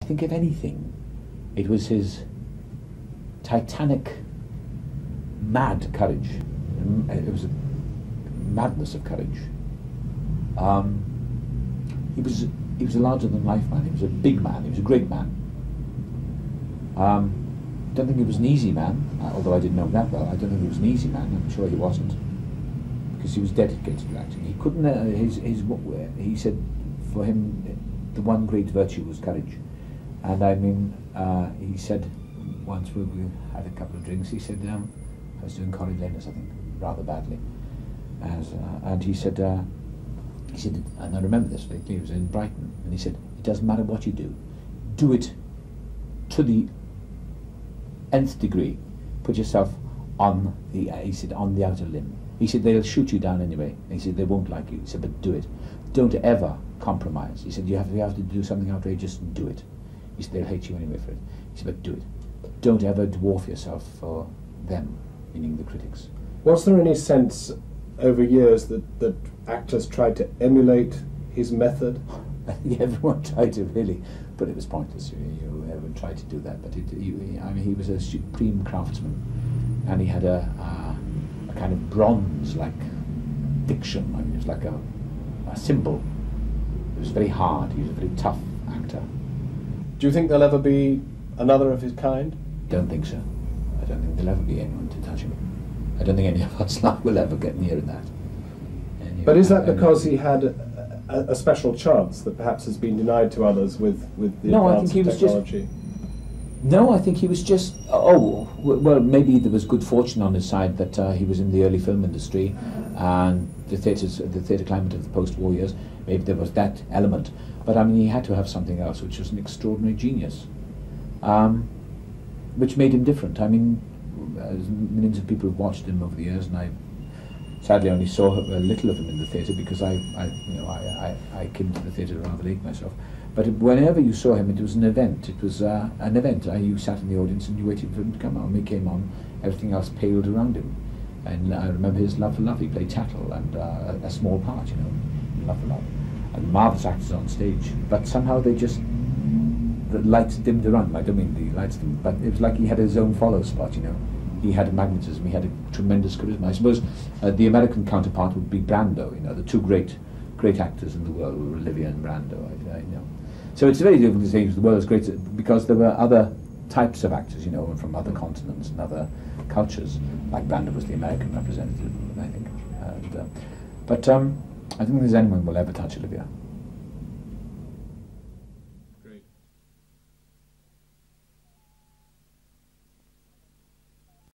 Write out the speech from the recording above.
I think if anything, it was his titanic, mad courage. It was a madness of courage. He was a larger-than-life man. He was a big man. He was a great man. Don't think he was an easy man, although I didn't know him that well. I don't think he was an easy man. I'm sure he wasn't, because he was dedicated to acting. He couldn't. He said, for him, the one great virtue was courage. And I mean, he said once we had a couple of drinks. He said I was doing Coriolanus, I think, rather badly, and he said, and I remember this vividly. He was in Brighton, and he said, "It doesn't matter what you do it to the nth degree. Put yourself on the," he said, "on the outer limb." He said, "They'll shoot you down anyway." And he said, "They won't like you." He said, "But do it. Don't ever compromise." He said, you have to do something outrageous, do it." He said, "They'll hate you anyway for it." He said, "But do it. Don't ever dwarf yourself for them," meaning the critics. Was there any sense over years that actors tried to emulate his method? I think everyone tried to, really, but it was pointless. Everyone tried to do that, but he was a supreme craftsman, and he had a kind of bronze-like diction. I mean, it was like a cymbal. It was very hard. He was a very tough actor. Do you think there'll ever be another of his kind? Don't think so. I don't think there'll ever be anyone to touch him. I don't think any of us will ever get near that. But is that because he had a special chance that perhaps has been denied to others with the advance of technology? No, I think he was just, well, maybe there was good fortune on his side that he was in the early film industry and the theatre climate of the post-war years. Maybe there was that element. But I mean, he had to have something else, which was an extraordinary genius, which made him different. I mean, millions of people have watched him over the years, and I sadly only saw a little of him in the theatre because I came to the theatre rather late myself. But whenever you saw him, it was an event. It was an event. You sat in the audience and you waited for him to come on. When he came on, everything else paled around him. And I remember his Love for Love. He played Tattle, and a small part, you know, in Love for Love. And marvellous actors on stage. But somehow the lights dimmed around. I don't mean the lights dimmed, but it was like he had his own follow spot, you know. He had a magnetism. He had a tremendous charisma. I suppose the American counterpart would be Brando. You know, the two great actors in the world were Olivia and Brando. I know. So it's very difficult to say the world is great because there were other types of actors, you know, from other continents and other cultures. Like Brando was the American representative, I think. But I don't think there's anyone who will ever touch Olivia.